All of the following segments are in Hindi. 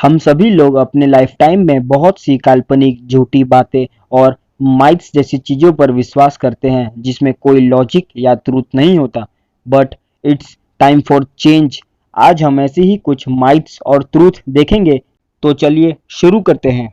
हम सभी लोग अपने लाइफ टाइम में बहुत सी काल्पनिक झूठी बातें और माइथ्स जैसी चीजों पर विश्वास करते हैं जिसमें कोई लॉजिक या ट्रूथ नहीं होता। But it's time for change. आज हम ऐसी ही कुछ माइथ्स और ट्रूथ देखेंगे। तो चलिए शुरू करते हैं।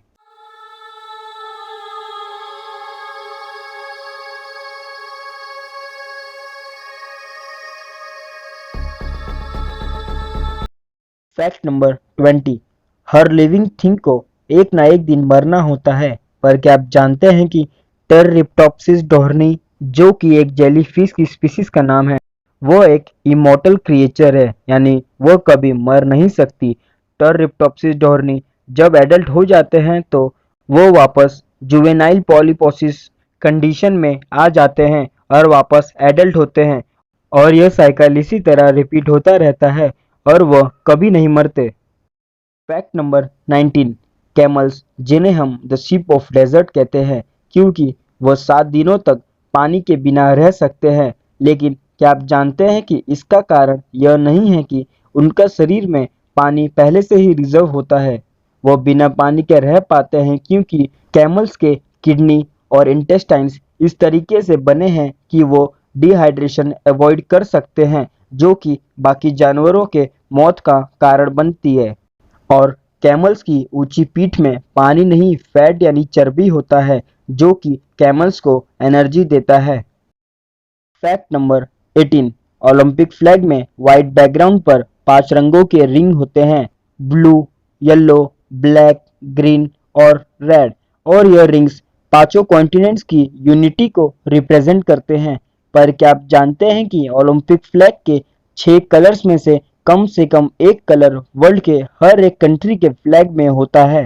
Fact number 20। हर लिविंग थिंग को एक ना एक दिन मरना होता है। पर क्या आप जानते हैं कि टेरिप्टोप्सिस डोर्नी, जो कि एक जेलीफिश की स्पीशीज का नाम है, वो एक इमॉर्टल क्रिएचर है, यानी वो कभी मर नहीं सकती। टेरिप्टोप्सिस डोर्नी जब एडल्ट हो जाते हैं तो वो वापस जुवेनाइल पॉलीपोसिस कंडीशन में आ जाते हैं और वापस एडल्ट होते हैं, और यह साइकिल इसी तरह रिपीट होता रहता है और वह कभी नहीं मरते। Fact number 19। कैमल्स, जिन्हें हम द शिप ऑफ डेजर्ट कहते हैं, क्योंकि वह 7 दिनों तक पानी के बिना रह सकते हैं। लेकिन क्या आप जानते हैं कि इसका कारण यह नहीं है कि उनका शरीर में पानी पहले से ही रिजर्व होता है। वह बिना पानी के रह पाते हैं क्योंकि कैमल्स के किडनी और इंटेस्टाइन्स इस तरीके से बने हैं कि वो डिहाइड्रेशन अवॉइड कर सकते हैं, जो कि बाकी जानवरों के मौत का कारण बनती है। और कैमल्स की ऊंची पीठ में पानी नहीं, फैट यानी चर्बी होता है, जो कि कैमल्स को एनर्जी देता है। Fact number 18। ओलंपिक फ्लैग में व्हाइट बैकग्राउंड पर 5 रंगों के रिंग होते हैं, ब्लू, येलो, ब्लैक, ग्रीन और रेड। और यह रिंग्स पांचों कॉन्टिनेंट्स की यूनिटी को रिप्रेजेंट करते हैं। पर क्या आप जानते हैं कि ओलंपिक फ्लैग के 6 कलर्स में से कम एक कलर वर्ल्ड के हर एक कंट्री के फ्लैग में होता है।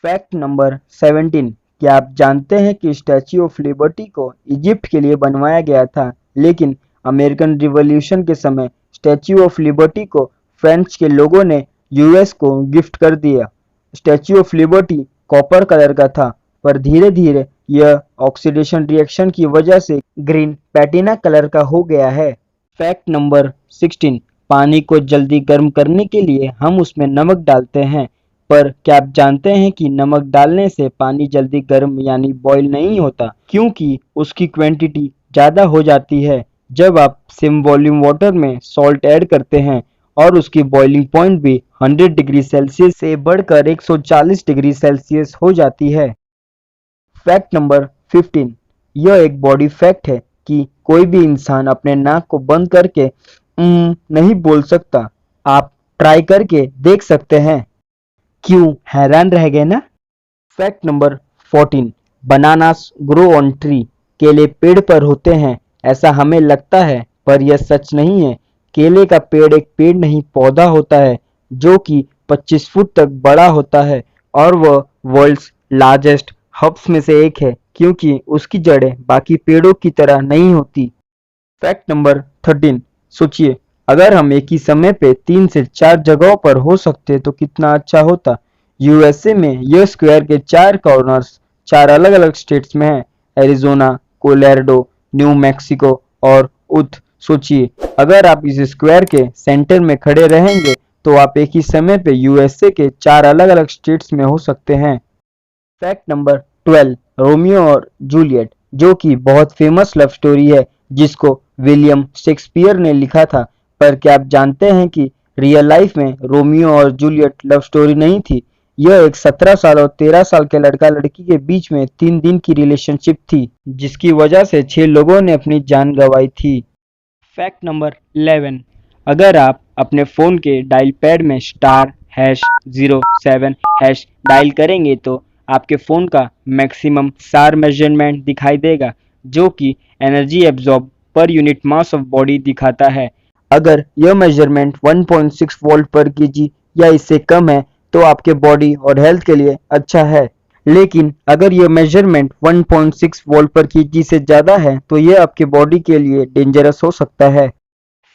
Fact number 17। क्या आप जानते हैं कि स्टैच्यू ऑफ लिबर्टी को इजिप्ट के लिए बनवाया गया था, लेकिन अमेरिकन रिवॉल्यूशन के समय स्टैच्यू ऑफ लिबर्टी को फ्रेंच के लोगों ने यूएस को गिफ्ट कर दिया। Statue of liberty copper colour का था, पर धीरे धीरे यह ऑक्सीडेशन रिएक्शन की वजह से ग्रीन पैटिना कलर का हो गया है। Fact number 16। पानी को जल्दी गर्म करने के लिए हम उसमें नमक डालते हैं। पर क्या आप जानते हैं कि नमक डालने से पानी जल्दी गर्म यानी बॉईल नहीं होता, क्योंकि उसकी क्वांटिटी ज़्यादा हो जाती है। जब आप सेम वॉल्यूम वाटर में सॉल्ट ऐड करते हैं और उसकी बॉइलिंग पॉइंट भी 100 डिग्री सेल्सियस से बढ़कर 140 डिग्री सेल्सियस हो जाती है। Fact number 15। यह एक बॉडी फैक्ट है कि कोई भी इंसान अपने नाक को बंद करके नहीं बोल सकता। आप ट्राई करके देख सकते हैं। क्यों, हैरान रह गए ना? Fact number 14। Bananas grow on tree. केले पेड़ पर होते हैं, ऐसा हमें लगता है, पर यह सच नहीं है। केले का पेड़ एक पेड़ नहीं, पौधा होता है, जो कि 25 फुट तक बड़ा होता है, और वह वर्ल्ड्स लार्जेस्ट हर्ब्स में से एक है, क्योंकि उसकी जड़ें बाकी पेड़ों की तरह नहीं होती। Fact number 13। सोचिए, अगर हम एक ही समय पे 3 से 4 जगहों पर हो सकते तो कितना अच्छा होता। यूएसए में यह स्क्वायर के 4 कॉर्नर्स 4 अलग-अलग स्टेट्स में हैं, एरिजोना, कोलोराडो, न्यू मैक्सिको और उथ। सोचिए, अगर आप इस स्क्वायर के सेंटर में खड़े रहेंगे तो आप एक ही समय पे यूएसए के 4 अलग-अलग स्टेट्स में हो सकते हैं। Fact number 12। रोमियो और जूलियट, जो कि बहुत फेमस लव स्टोरी है जिसको विलियम शेक्सपियर ने लिखा था। पर क्या आप जानते हैं कि रियल लाइफ में रोमियो और जूलियट लव स्टोरी नहीं थी। यह एक 17 साल और 13 साल के लड़का लड़की के बीच में 3 दिन की रिलेशनशिप थी, जिसकी वजह से 6 लोगों ने अपनी जान गंवाई थी। Fact number 11। अगर आप अपने फ़ोन के डायल पैड में *#07# डायल करेंगे तो आपके फ़ोन का मैक्सिमम सार मेजरमेंट दिखाई देगा, जो कि energy absorb per unit mass of body दिखाता है। अगर यह मेजरमेंट 1.6 वोल्ट पर केजी या इससे कम है तो आपके बॉडी और हेल्थ के लिए अच्छा है। लेकिन अगर यह मेजरमेंट 1.6 वोल्ट पर केजी से ज़्यादा है तो यह आपके बॉडी के लिए डेंजरस हो सकता है।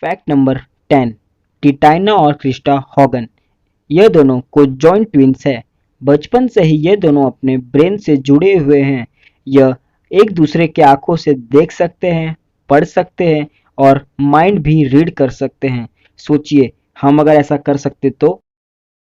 Fact number 10। टिटाइना और क्रिस्टा हॉगन, ये दोनों कुछ जॉइंट ट्विन्स हैं। बचपन से ही ये दोनों अपने ब्रेन से जुड़े हुए हैं। यह एक दूसरे के आंखों से देख सकते हैं, पढ़ सकते हैं और माइंड भी रीड कर सकते हैं। सोचिए, हम अगर ऐसा कर सकते तो।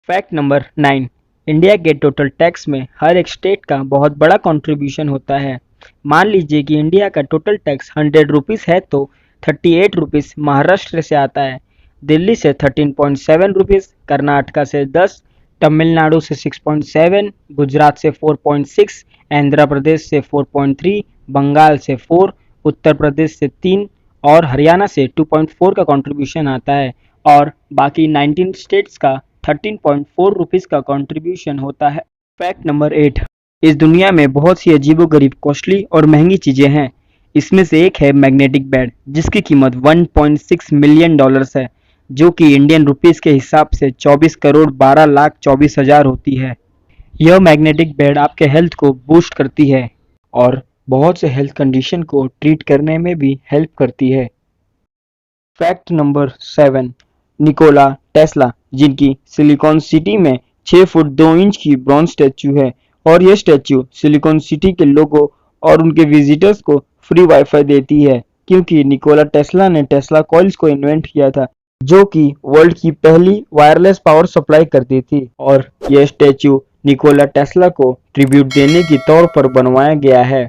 Fact number 9। इंडिया के टोटल टैक्स में हर एक स्टेट का बहुत बड़ा कंट्रीब्यूशन होता है। मान लीजिए कि इंडिया का टोटल टैक्स 100 रुपीज़ है तो 38 रुपीज़ महाराष्ट्र से आता है, दिल्ली से 13.7 रुपीज़, कर्नाटका से 10, तमिलनाडु से 6.7, गुजरात से 4.6, आंध्र प्रदेश से 4.3, बंगाल से 4, उत्तर प्रदेश से 3 और हरियाणा से 2.4 का कंट्रीब्यूशन आता है और बाकी 19 स्टेट्स का 13.4 रुपीज़ का कंट्रीब्यूशन होता है। फैक्ट नंबर 8, इस दुनिया में बहुत सी अजीबोगरीब कॉस्टली और महंगी चीज़ें हैं। इसमें से एक है मैग्नेटिक बेड जिसकी कीमत 1.6 मिलियन डॉलर्स है, जो कि इंडियन रुपीस के हिसाब से 24 करोड़ 12 लाख 24 हजार होती है। यह मैग्नेटिक बेड आपके हेल्थ को बूस्ट करती है और बहुत से हेल्थ कंडीशन को ट्रीट करने में भी हेल्प करती है। फैक्ट नंबर 7, निकोला टेस्ला, जिनकी सिलिकॉन सिटी में 6 फुट 2 इंच की ब्रॉन्ज स्टैच्यू है और यह स्टैच्यू सिलिकॉन सिटी के लोगों और उनके विजिटर्स को फ्री वाईफाई देती है, क्योंकि निकोला टेस्ला ने टेस्ला कॉइल्स को इन्वेंट किया था, जो कि वर्ल्ड की पहली वायरलेस पावर सप्लाई करती थी और यह स्टैच्यू निकोला टेस्ला को ट्रिब्यूट देने के तौर पर बनवाया गया है।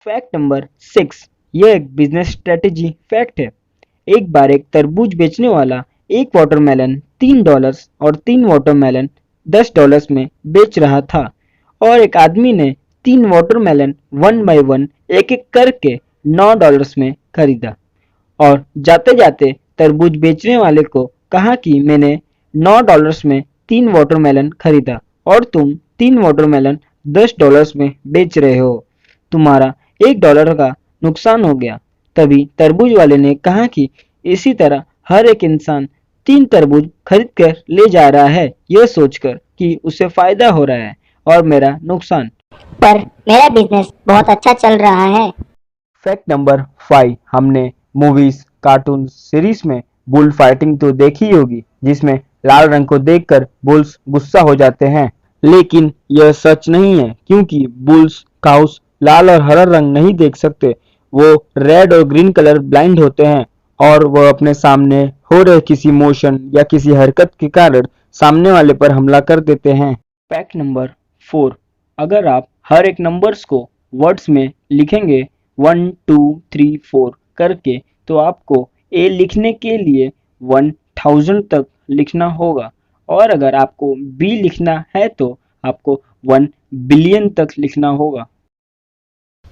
फैक्ट नंबर 6, यह एक बिजनेस स्ट्रेटेजी फैक्ट है। एक बार एक तरबूज बेचने वाला एक वाटरमेलन $3 और 3 वाटरमेलन $10 में बेच रहा था और एक आदमी ने 3 वाटरमेलन 1 बाय 1 एक एक करके $9 में खरीदा और जाते जाते तरबूज बेचने वाले को कहा कि मैंने $9 में 3 वाटरमेलन खरीदा और तुम 3 वाटरमेलन $10 में बेच रहे हो, तुम्हारा $1 का नुकसान हो गया। तभी तरबूज वाले ने कहा कि इसी तरह हर एक इंसान 3 तरबूज खरीद कर ले जा रहा है, यह सोचकर कि उसे फायदा हो रहा है और मेरा नुकसान, पर मेरा बिजनेस बहुत अच्छा चल रहा है। फैक्ट नंबर 5, हमने मूवीज, कार्टून, सीरीज में बुल फाइटिंग तो देखी होगी, जिसमें लाल रंग को देखकर बुल्स गुस्सा हो जाते हैं, लेकिन यह सच नहीं है, क्योंकि बुल्स काउस लाल और हरा रंग नहीं देख सकते। वो रेड और ग्रीन कलर ब्लाइंड होते हैं और वह अपने सामने हो रहे किसी मोशन या किसी हरकत के कारण सामने वाले पर हमला कर देते हैं। फैक्ट नंबर 4, अगर आप हर एक नंबर्स को वर्ड्स में लिखेंगे 1 2 3 4 करके, तो आपको ए लिखने के लिए 1000 तक लिखना होगा और अगर आपको बी लिखना है तो आपको 1 बिलियन तक लिखना होगा।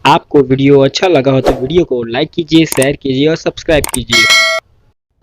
आपको वीडियो अच्छा लगा हो तो वीडियो को लाइक कीजिए, शेयर कीजिए और सब्सक्राइब कीजिए।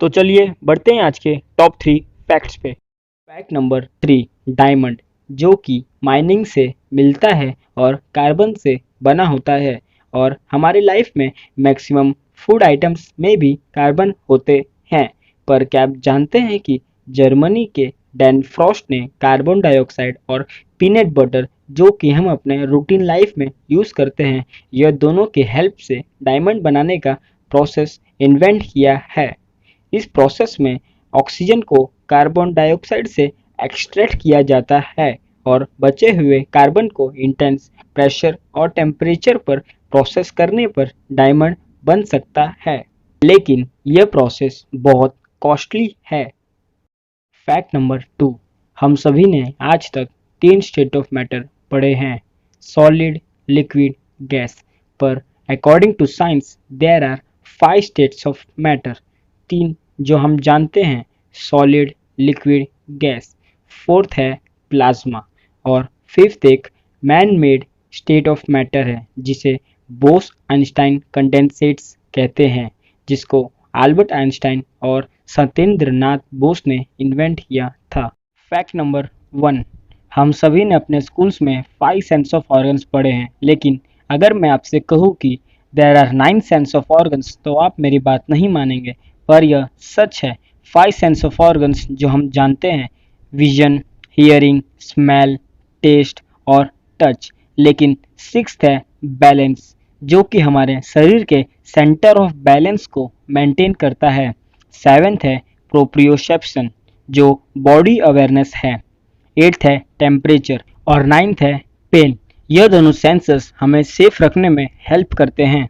तो चलिए बढ़ते हैं आज के टॉप 3 फैक्ट्स पे। फैक्ट नंबर 3, डायमंड, जो कि माइनिंग से मिलता है और कार्बन से बना होता है और हमारी लाइफ में मैक्सिमम फूड आइटम्स में भी कार्बन होते हैं। पर क्या आप जानते हैं कि जर्मनी के डैन फ्रॉस्ट ने कार्बन डाइऑक्साइड और पीनट बटर, जो कि हम अपने रूटीन लाइफ में यूज़ करते हैं, यह दोनों के हेल्प से डायमंड बनाने का प्रोसेस इन्वेंट किया है। इस प्रोसेस में ऑक्सीजन को कार्बन डाइऑक्साइड से एक्सट्रैक्ट किया जाता है और बचे हुए कार्बन को इंटेंस प्रेशर और टेम्परेचर पर प्रोसेस करने पर डायमंड बन सकता है, लेकिन यह प्रोसेस बहुत कॉस्टली है। फैक्ट नंबर 2, हम सभी ने आज तक 3 स्टेट ऑफ मैटर पढ़े हैं, सॉलिड, लिक्विड, गैस, पर according to science there are 5 states of matter. 3 जो हम जानते हैं, सॉलिड, लिक्विड, गैस, 4th है प्लाज्मा और 5th एक man made state of matter है जिसे बोस आइंस्टाइन कंडेंसेट्स कहते हैं, जिसको अल्बर्ट आइंस्टाइन और सत्येंद्र नाथ बोस ने इन्वेंट किया था। फैक्ट नंबर 1, हम सभी ने अपने स्कूल्स में 5 सेंस ऑफ ऑर्गन्स पढ़े हैं, लेकिन अगर मैं आपसे कहूँ कि there are 9 sense of organs तो आप मेरी बात नहीं मानेंगे, पर यह सच है। 5 सेंस ऑफ ऑर्गन्स जो हम जानते हैं, विजन, हियरिंग, स्मेल, टेस्ट और टच, लेकिन 6th है बैलेंस, जो कि हमारे शरीर के सेंटर ऑफ बैलेंस को मेंटेन करता है। 7th है प्रोप्रियोसेप्शन, जो बॉडी अवेयरनेस है। 8th है टेम्परेचर और 9th है पेन। यह दोनों सेंसर्स हमें सेफ रखने में हेल्प करते हैं।